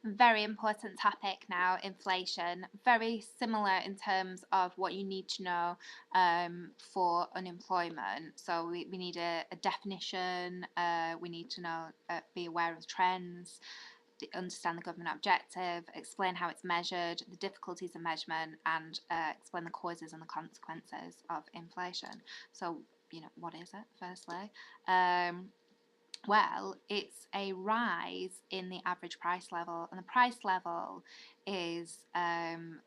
Very important topic now, inflation. Very similar in terms of what you need to know for unemployment. So we need a definition, we need to know, be aware of trends, understand the government objective, explain how it's measured, the difficulties of measurement, and explain the causes and the consequences of inflation. So, what is it, firstly? Well, it's a rise in the average price level, and the price level is an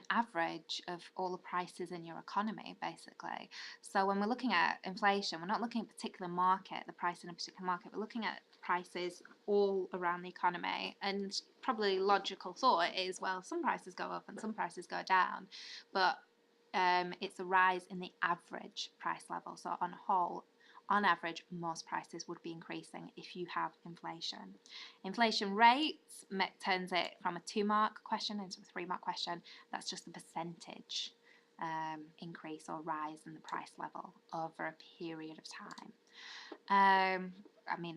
average of all the prices in your economy, basically. So when we're looking at inflation, we're not looking at a particular market, the price in a particular market, we're looking at prices all around the economy. And probably logical thought is, well, some prices go up and some prices go down, but it's a rise in the average price level. So on whole, on average, most prices would be increasing if you have inflation. Inflation rates turns it from a 2-mark question into a 3-mark question. That's just the percentage increase or rise in the price level over a period of time.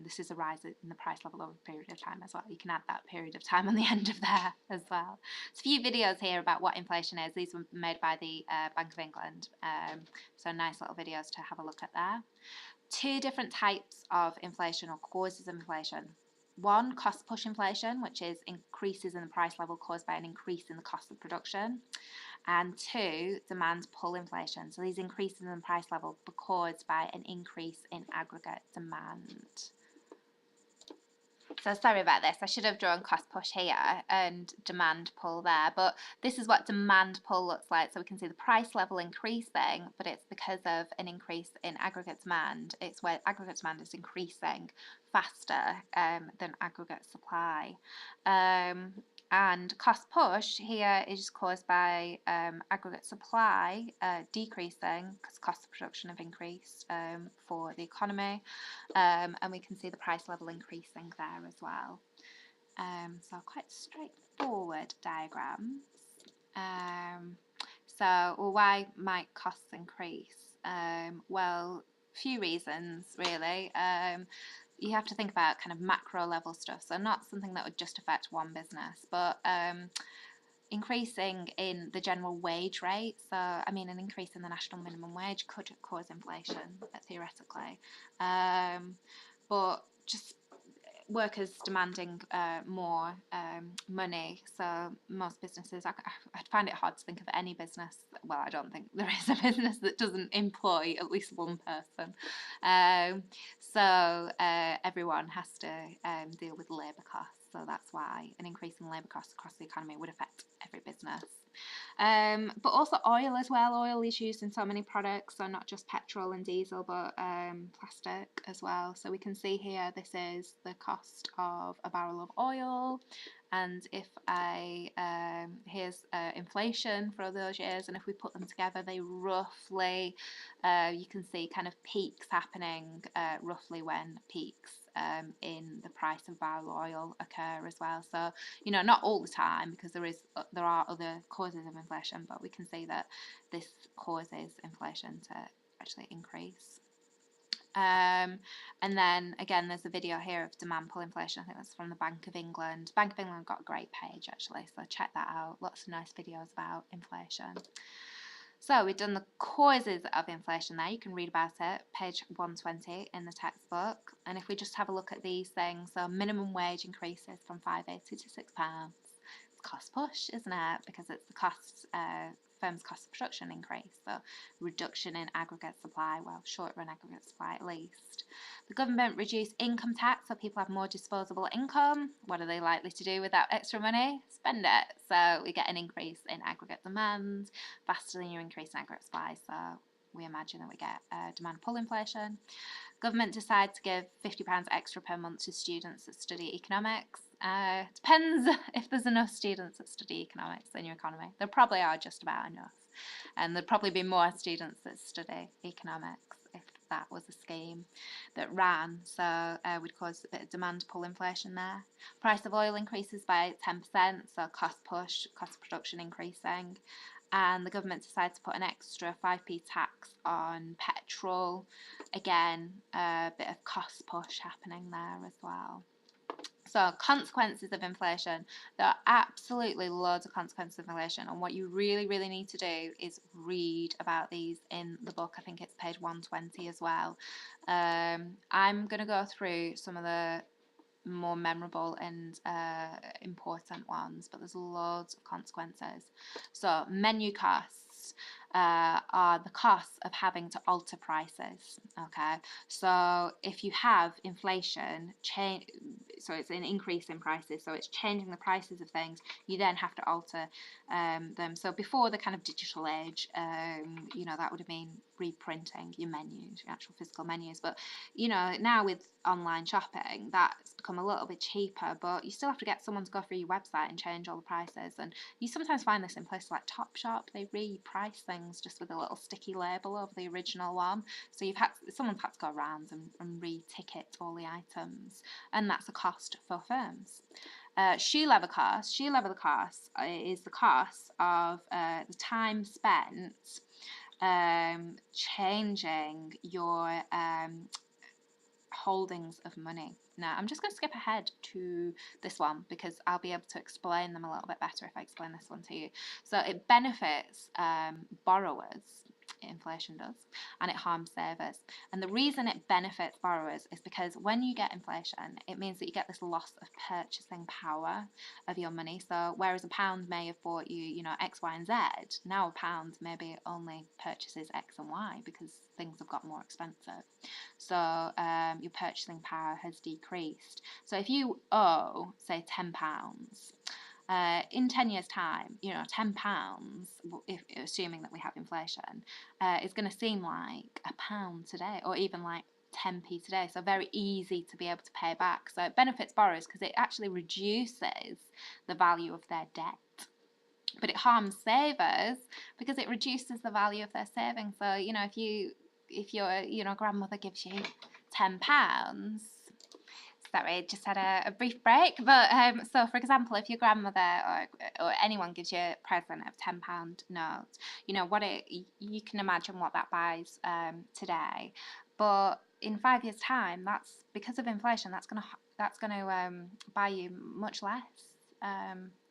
This is a rise in the price level over a period of time as well. You can add that period of time on the end of there as well. There's a few videos here about what inflation is. These were made by the Bank of England. So nice little videos to have a look at there. 2 different types of inflation or causes of inflation. 1, cost push inflation, which is increases in the price level caused by an increase in the cost of production. And 2, demand pull inflation. So these increases in the price level are caused by an increase in aggregate demand. So sorry about this, I should have drawn cost push here and demand pull there, but this is what demand pull looks like. So we can see the price level increasing, but it's because of an increase in aggregate demand. It's where aggregate demand is increasing faster than aggregate supply. And cost push here is caused by aggregate supply decreasing because costs of production have increased for the economy, and we can see the price level increasing there as well. So quite straightforward diagrams. Why might costs increase? Well, few reasons really. You have to think about kind of macro level stuff, so not something that would just affect one business, but increasing in the general wage rate. So an increase in the national minimum wage could cause inflation theoretically, but just workers demanding more money. So most businesses, I find it hard to think of any business, well, I don't think there is a business that doesn't employ at least one person. So everyone has to deal with labour costs. So that's why an increase in labour costs across the economy would affect every business. But also oil as well. Oil is used in so many products, so not just petrol and diesel, but plastic as well. So we can see here, this is the cost of a barrel of oil. And if here's inflation for those years, and if we put them together, they roughly, you can see kind of peaks happening roughly when peaks in the price of barrel oil occur as well. So, not all the time, because there are other causes of inflation, but we can see that this causes inflation to actually increase. And then again, there's a video here of demand pull inflation. I think that's from the Bank of England. Bank of England got a great page actually, so check that out. Lots of nice videos about inflation. So we've done the causes of inflation there. You can read about it, page 120 in the textbook. And if we just have a look at these things, so minimum wage increases from £5.80 to £6. It's cost push, isn't it? Because it's the firm's cost of production increase, so reduction in aggregate supply, well, short run aggregate supply at least. The government reduced income tax, so people have more disposable income. What are they likely to do with that extra money? Spend it. So we get an increase in aggregate demand faster than your increase in aggregate supply, so we imagine that we get demand pull inflation. Government decides to give £50 extra per month to students that study economics. Depends if there's enough students that study economics in your economy. There probably are just about enough. And there'd probably be more students that study economics if that was a scheme that ran. So would cause a bit of demand pull inflation there. Price of oil increases by 10%, so cost push, cost of production increasing. And the government decides to put an extra 5p tax on petrol. Again, a bit of cost push happening there as well. So consequences of inflation. There are absolutely loads of consequences of inflation, and what you really, really need to do is read about these in the book. I think it's page 120 as well. I'm going to go through some of the more memorable and important ones, but there's loads of consequences. So menu costs are the costs of having to alter prices. Okay, so if you have inflation, so it's an increase in prices, so it's changing the prices of things, you then have to alter them. So before the kind of digital age, that would have been reprinting your menus, your actual physical menus. But now with online shopping, that's become a little bit cheaper, but you still have to get someone to go through your website and change all the prices. And you sometimes find this in places like Topshop. They reprice things just with a little sticky label over the original one. So someone's had to go around and re-ticket all the items, and that's a cost for firms. Shoe leather cost. Shoe leather cost is the cost of the time spent changing your holdings of money. Now, I'm just going to skip ahead to this one because I'll be able to explain them a little bit better if I explain this one to you. So it benefits borrowers, inflation does, and it harms savers. And the reason it benefits borrowers is because when you get inflation, it means that you get this loss of purchasing power of your money. So whereas a pound may have bought you, X, Y, and Z, now a pound maybe only purchases X and Y because things have got more expensive. So your purchasing power has decreased. So if you owe, say, £10, in 10 years' time, £10, assuming that we have inflation, is going to seem like a pound today, or even like 10p today. So very easy to be able to pay back. So it benefits borrowers because it actually reduces the value of their debt. But it harms savers because it reduces the value of their savings. So, if your grandmother gives you £10, sorry, just had a brief break. But so, for example, if your grandmother or anyone gives you a present of £10 note, you can imagine what that buys today. But in 5 years' time, that's because of inflation. That's gonna buy you much less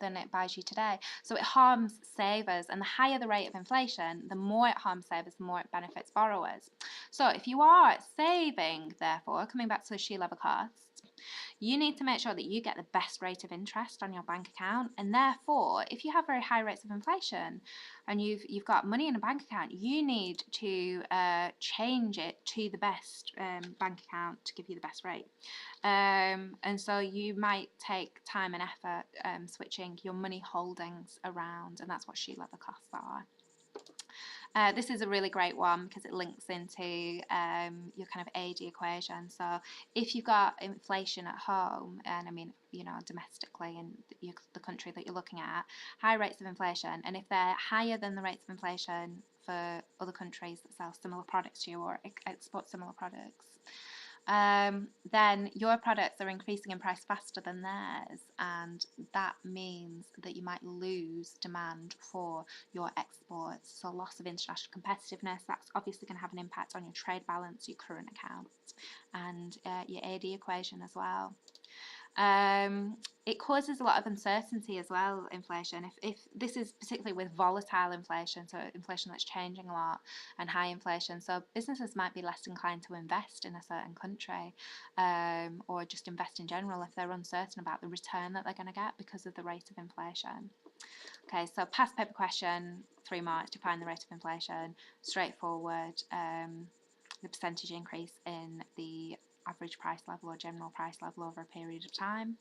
than it buys you today. So it harms savers, and the higher the rate of inflation, the more it harms savers, the more it benefits borrowers. So if you are saving, therefore, coming back to the shoe leather costs, you need to make sure that you get the best rate of interest on your bank account, and therefore, if you have very high rates of inflation and you've got money in a bank account, you need to change it to the best bank account to give you the best rate. And so you might take time and effort switching your money holdings around, and that's what shoe leather costs are. This is a really great one because it links into your kind of AD equation. So if you've got inflation at home, and I mean, domestically in the country that you're looking at, high rates of inflation, and if they're higher than the rates of inflation for other countries that sell similar products to you or export similar products, then your products are increasing in price faster than theirs, and that means that you might lose demand for your exports. So loss of international competitiveness, that's obviously going to have an impact on your trade balance, your current account, and your AD equation as well. It causes a lot of uncertainty as well, inflation. If this is particularly with volatile inflation, so inflation that's changing a lot, and high inflation, so businesses might be less inclined to invest in a certain country, or just invest in general if they're uncertain about the return that they're going to get because of the rate of inflation. Okay, so past paper question, 3 marks, define the rate of inflation. Straightforward, the percentage increase in the average price level or general price level over a period of time.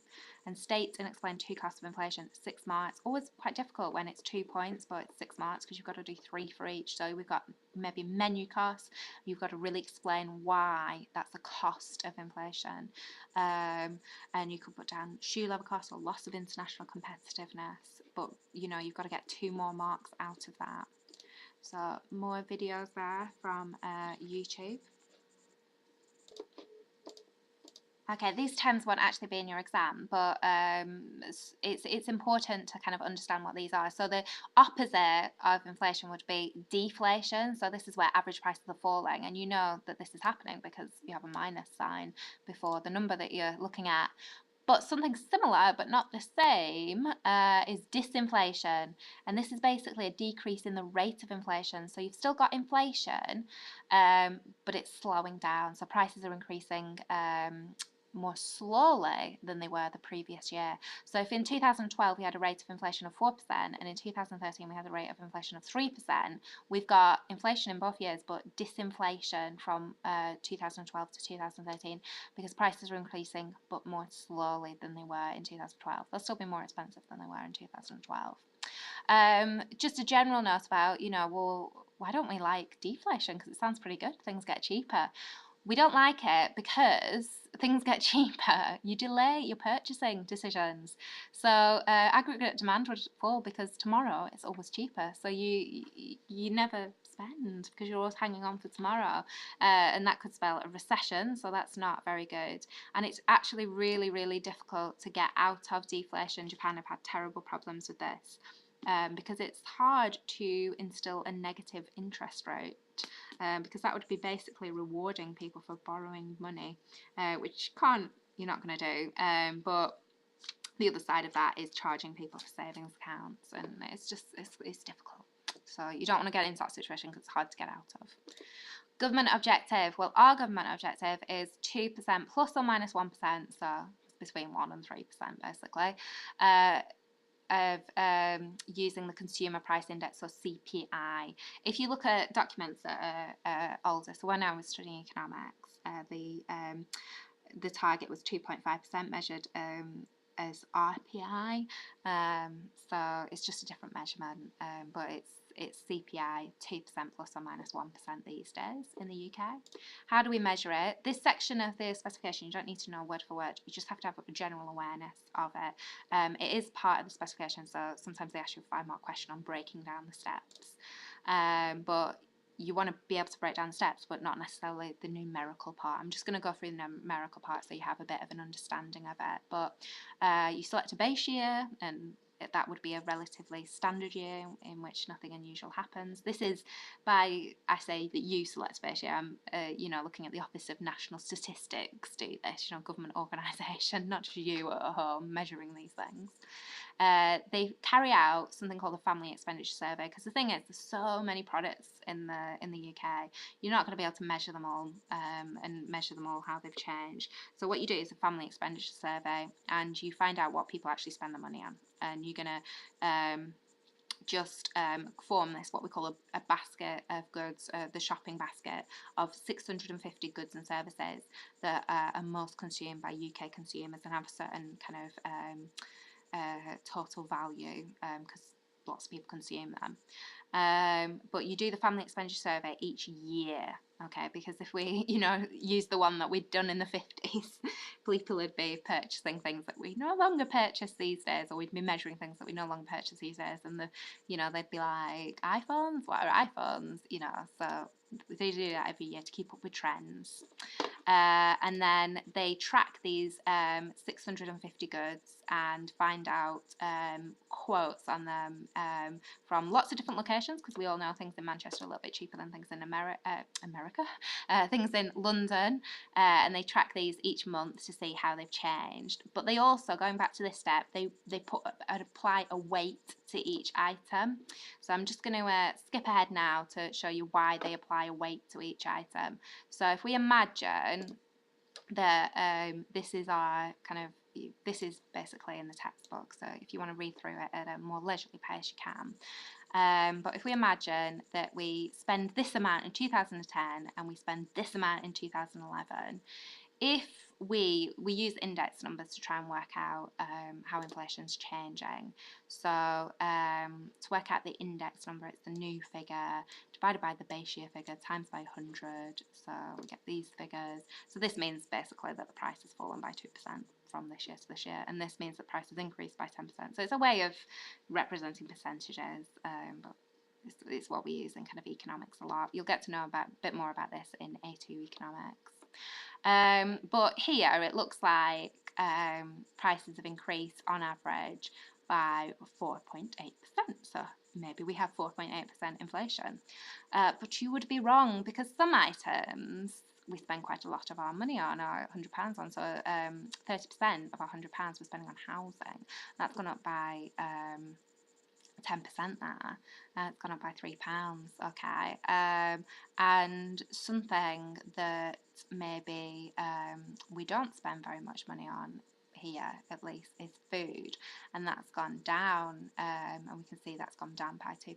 And state and explain 2 costs of inflation, 6 marks. Always quite difficult when it's 2 points, but it's 6 marks because you've got to do 3 for each. So we've got maybe menu costs. You've got to really explain why that's the cost of inflation. And you could put down shoe leather costs or loss of international competitiveness. But, you've got to get 2 more marks out of that. So more videos there from YouTube. Okay, these terms won't actually be in your exam, but it's important to kind of understand what these are. So the opposite of inflation would be deflation. So this is where average prices are falling, and you know that this is happening because you have a minus sign before the number that you're looking at. But something similar, but not the same, is disinflation. And this is basically a decrease in the rate of inflation. So you've still got inflation, but it's slowing down. So prices are increasing more slowly than they were the previous year. So if in 2012 we had a rate of inflation of 4%, and in 2013 we had a rate of inflation of 3%, we've got inflation in both years, but disinflation from 2012 to 2013 because prices are increasing, but more slowly than they were in 2012. They'll still be more expensive than they were in 2012. Just a general note about, well, why don't we like deflation? Because it sounds pretty good. Things get cheaper. We don't like it because things get cheaper. You delay your purchasing decisions. So aggregate demand would fall because tomorrow it's always cheaper. So you never spend because you're always hanging on for tomorrow. And that could spell a recession. So that's not very good. And it's actually really, really difficult to get out of deflation. Japan have had terrible problems with this. Because it's hard to instill a negative interest rate because that would be basically rewarding people for borrowing money, which you're not going to do. But the other side of that is charging people for savings accounts, and it's difficult. So you don't want to get into that situation because it's hard to get out of. Government objective. Well, our government objective is 2% plus or minus 1%, so it's between 1 and 3% basically. Of using the Consumer Price Index, or CPI. If you look at documents that are older, so when I was studying economics, the target was 2.5% measured as RPI. So it's just a different measurement, but it's CPI 2% plus or minus 1% these days in the UK. How do we measure it? This section of the specification, you don't need to know word for word. You just have to have a general awareness of it. It is part of the specification, so sometimes they ask you a 5-mark question on breaking down the steps. But you want to be able to break down steps, but not necessarily the numerical part. I'm just going to go through the numerical part so you have a bit of an understanding of it. But you select a base year, and that would be a relatively standard year in which nothing unusual happens. This is I say that you select a base year. I'm, looking at the Office of National Statistics do this, government organisation, not just you at home measuring these things. They carry out something called a family expenditure survey, because the thing is, there's so many products in the UK, you're not going to be able to measure them all and measure them all how they've changed. So what you do is a family expenditure survey, and you find out what people actually spend their money on, and you're going to just form this, what we call a basket of goods, the shopping basket of 650 goods and services that are most consumed by UK consumers and have a certain kind of total value because lots of people consume them. But you do the family expenditure survey each year, okay? Because if we, use the one that we'd done in the 50s, people would be purchasing things that we no longer purchase these days, or we'd be measuring things that we no longer purchase these days, and they'd be like, iPhones? What are iPhones? So they do that every year to keep up with trends. And then they track these 650 goods and find out quotes on them from lots of different locations, because we all know things in Manchester are a little bit cheaper than things in America, things in London, and they track these each month to see how they've changed. But they also, going back to this step, they apply a weight to each item. So I'm just going to skip ahead now to show you why they apply a weight to each item. So if we imagine that this is basically in the textbook, so if you want to read through it at a more leisurely pace, you can. But if we imagine that we spend this amount in 2010 and we spend this amount in 2011, if we use index numbers to try and work out how inflation's changing. So to work out the index number, it's the new figure divided by the base year figure times by 100. So we get these figures. So this means basically that the price has fallen by 2% from this year to this year, and this means that price has increased by 10%. So it's a way of representing percentages, but it's what we use in kind of economics a lot. You'll get to know a bit more about this in A2 economics. But here it looks like prices have increased on average by 4.8%. So maybe we have 4.8% inflation. But you would be wrong, because some items we spend quite a lot of our money on, our £100 on. So 30% of our £100 we're spending on housing. That's gone up by 10% there. It's gone up by £3. Okay. And something that maybe we don't spend very much money on here, at least, is food, and that's gone down, and we can see that's gone down by 2%.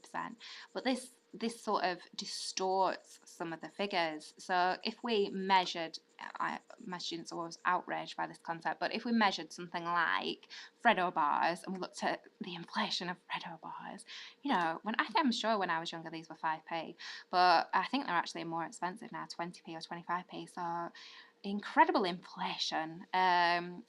But this sort of distorts some of the figures. So if we measured, my students are always outraged by this concept, but if we measured something like Freddo bars and we looked at the inflation of Freddo bars, you know, I'm sure when I was younger these were 5p, but I think they're actually more expensive now, 20p or 25p. So incredible inflation.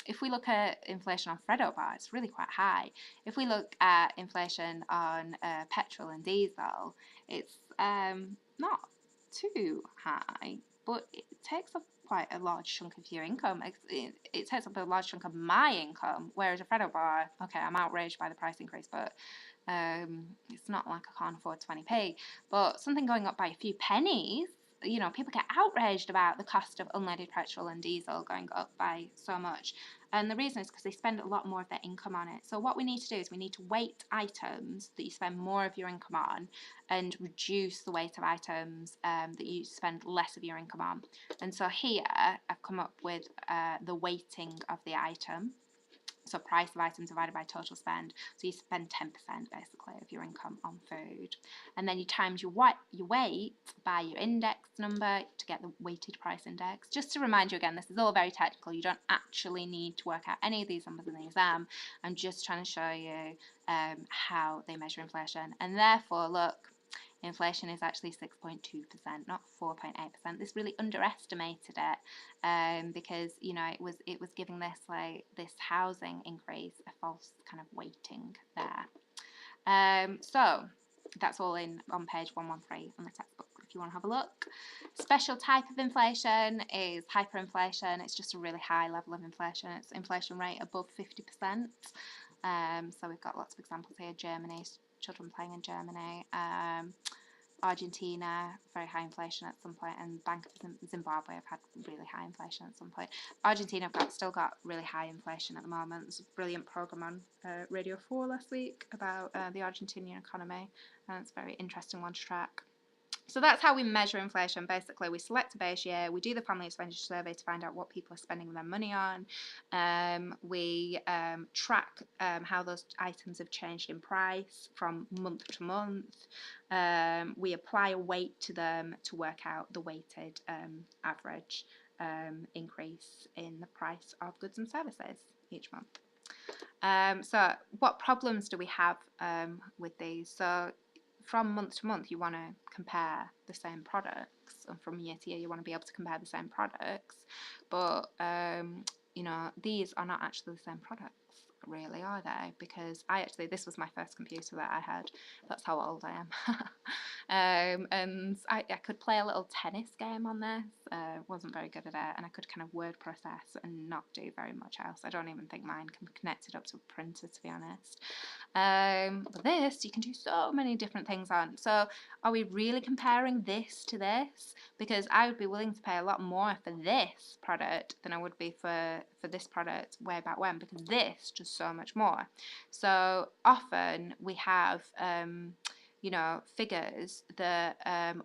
If we look at inflation on Freddo bar, it's really quite high. If we look at inflation on petrol and diesel, it's not too high, but it takes up quite a large chunk of your income. It takes up a large chunk of my income, whereas a Freddo bar, okay, I'm outraged by the price increase, but it's not like I can't afford 20p. But something going up by a few pennies, you know, people get outraged about the cost of unleaded petrol and diesel going up by so much. And the reason is because they spend a lot more of their income on it. So what we need to do is we need to weight items that you spend more of your income on and reduce the weight of items that you spend less of your income on. And so here I've come up with the weighting of the item. So price of items divided by total spend. So you spend 10% basically of your income on food. And then you times your weight by your index number to get the weighted price index. Just to remind you again, this is all very technical. You don't actually need to work out any of these numbers in the exam. I'm just trying to show you how they measure inflation. And therefore, look, inflation is actually 6.2%, not 4.8%. This really underestimated it because, you know, it was giving this housing increase a false kind of weighting there. So that's all on page 113 on the textbook if you want to have a look. Special type of inflation is hyperinflation. It's just a really high level of inflation. It's inflation rate above 50%. So we've got lots of examples here. Germany, children playing in Germany. Argentina, very high inflation at some point, and Bank of Zimbabwe have had really high inflation at some point. Argentina have still got really high inflation at the moment. There's a brilliant programme on Radio 4 last week about the Argentinian economy, and it's a very interesting one to track. So that's how we measure inflation. Basically, we select a base year, we do the family expenditure survey to find out what people are spending their money on. We track how those items have changed in price from month to month. We apply a weight to them to work out the weighted average increase in the price of goods and services each month. So what problems do we have with these? So from month to month, you want to compare the same products, and from year to year, you want to be able to compare the same products. But you know, these are not actually the same products, really, are they? Because this was my first computer that I had. That's how old I am. And I could play a little tennis game on this. Wasn't very good at it, and I could kind of word process and not do very much else. I don't even think mine can be connected up to a printer, to be honest. But this, you can do so many different things on. So are we really comparing this to this? Because I would be willing to pay a lot more for this product than I would be for this product way back when, because this just so much more. So often we have you know, figures that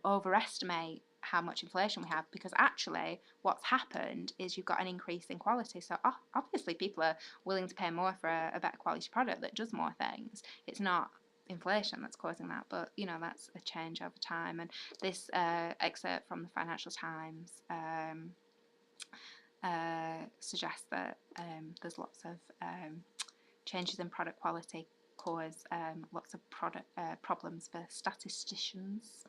overestimate how much inflation we have, because actually what's happened is you've got an increase in quality. So obviously people are willing to pay more for a better quality product that does more things. It's not inflation that's causing that, but you know, that's a change over time. And this excerpt from the Financial Times suggests that there's lots of changes in product quality cause lots of problems for statisticians.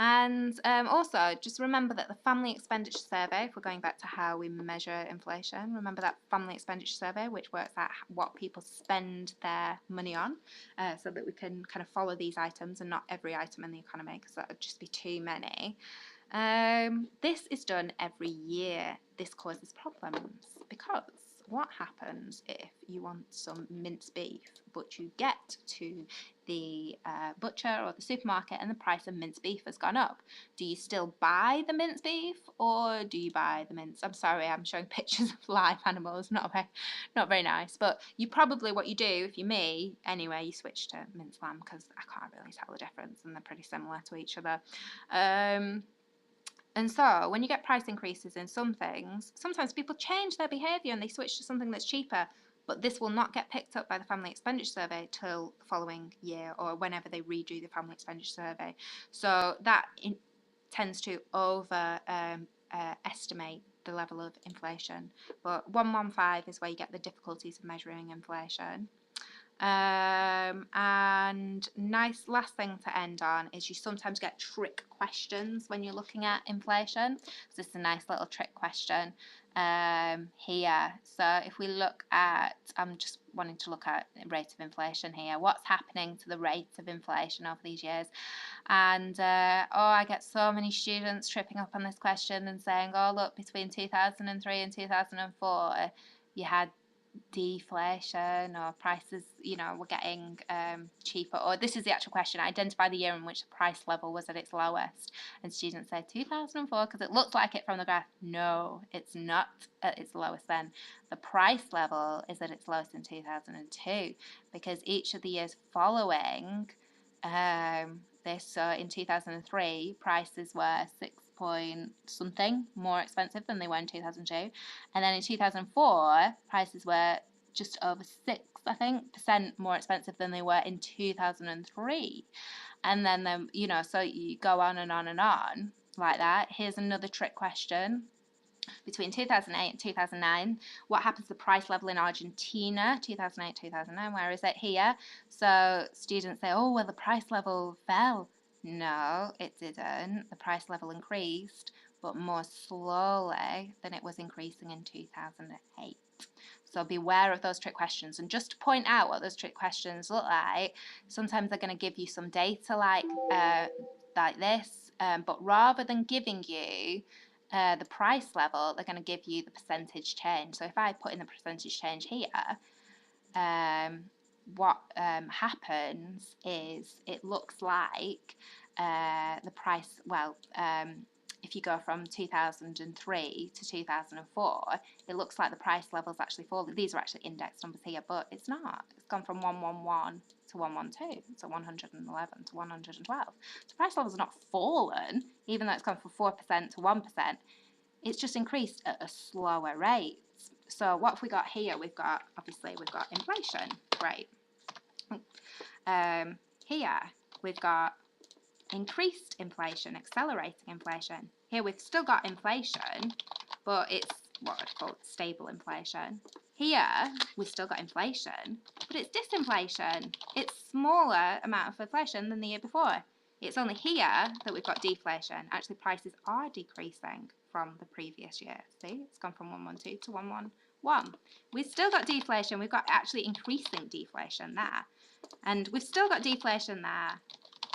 And also, just remember that the Family Expenditure Survey, if we're going back to how we measure inflation, remember that Family Expenditure Survey, which works out what people spend their money on, so that we can kind of follow these items and not every item in the economy, because that would just be too many. This is done every year. This causes problems because what happens if you want some minced beef, but you get to the butcher or the supermarket and the price of minced beef has gone up? Do you still buy the minced beef, or do you buy the mince? I'm sorry, I'm showing pictures of live animals, not very nice. But you probably, what you do, if you're me, anyway, you switch to minced lamb, because I can't really tell the difference, and they're pretty similar to each other. And so when you get price increases in some things, sometimes people change their behaviour and they switch to something that's cheaper, but this will not get picked up by the Family Expenditure Survey till the following year, or whenever they redo the Family Expenditure Survey. So that tends to estimate the level of inflation. But 115 is where you get the difficulties of measuring inflation. And nice last thing to end on is you sometimes get trick questions when you're looking at inflation. So this is a nice little trick question here. So if we look at, I'm just wanting to look at rate of inflation here. What's happening to the rate of inflation over these years? And I get so many students tripping up on this question and saying, oh, look, between 2003 and 2004, you had deflation, or prices, were getting cheaper. Or this is the actual question: identify the year in which the price level was at its lowest. And students say 2004 because it looks like it from the graph. No, it's not at its lowest then. The price level is at its lowest in 2002, because each of the years following this, so in 2003 prices were 6 point something more expensive than they were in 2002, and then in 2004 prices were just over 6, I think, percent more expensive than they were in 2003. And then so you go on and on and on like that. Here's another trick question. Between 2008 and 2009, what happens to the price level in Argentina? 2008, 2009, where is it? Here. So students say, oh, well, the price level fell. No, it didn't. The price level increased, but more slowly than it was increasing in 2008. So beware of those trick questions. And just to point out what those trick questions look like, sometimes they're going to give you some data like this, but rather than giving you the price level, they're going to give you the percentage change. So if I put in the percentage change here, what happens is it looks like the price, if you go from 2003 to 2004, it looks like the price level's actually falling. These are actually index numbers here, but it's not. It's gone from 111 to 112, so 111 to 112. So price level's not fallen, even though it's gone from 4% to 1%. It's just increased at a slower rate. So what have we got here? We've got inflation, right? Here we've got increased inflation, accelerating inflation. Here we've still got inflation, but it's what I'd call stable inflation. Here we've still got inflation, but it's disinflation. It's smaller amount of inflation than the year before. It's only here that we've got deflation. Actually, prices are decreasing from the previous year. See, it's gone from 112 to 111. We've still got deflation. We've got actually increasing deflation there. And we've still got deflation there.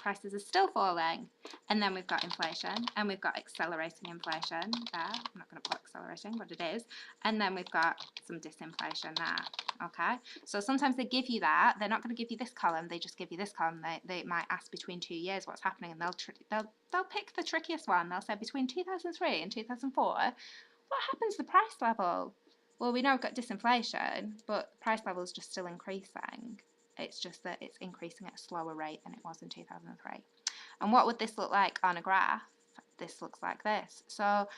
Prices are still falling. And then we've got inflation, and we've got accelerating inflation there. I'm not going to put accelerating, but it is. And then we've got some disinflation there. Okay, so sometimes they give you that. They're not going to give you this column. They just give you this column. They might ask between 2 years what's happening, and they'll pick the trickiest one. They'll say between 2003 and 2004, what happens to the price level? Well, we know we've got disinflation, but the price level is just still increasing. It's just that it's increasing at a slower rate than it was in 2003. And what would this look like on a graph? This looks like this. So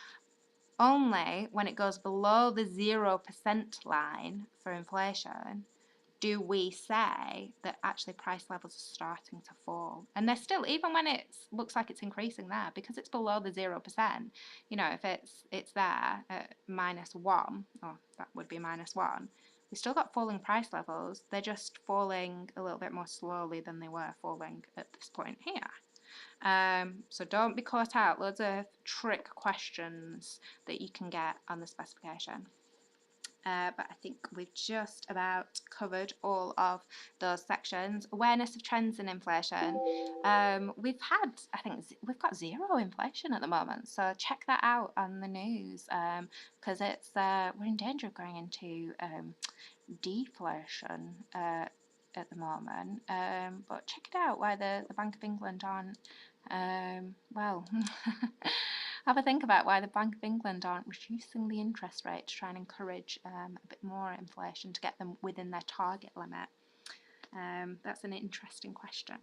only when it goes below the 0% line for inflation do we say that actually price levels are starting to fall. And they're still, even when it looks like it's increasing there, because it's below the 0%, if it's there at -1, or that would be -1, we've still got falling price levels. They're just falling a little bit more slowly than they were falling at this point here. So don't be caught out. Loads of trick questions that you can get on the specification. but I think we've just about covered all of those sections. Awareness of trends in inflation. We've had, I think, we've got zero inflation at the moment, so check that out on the news, because it's we're in danger of going into deflation at the moment. But check it out why the Bank of England aren't, well, have a think about why the Bank of England aren't reducing the interest rate to try and encourage a bit more inflation to get them within their target limit. That's an interesting question.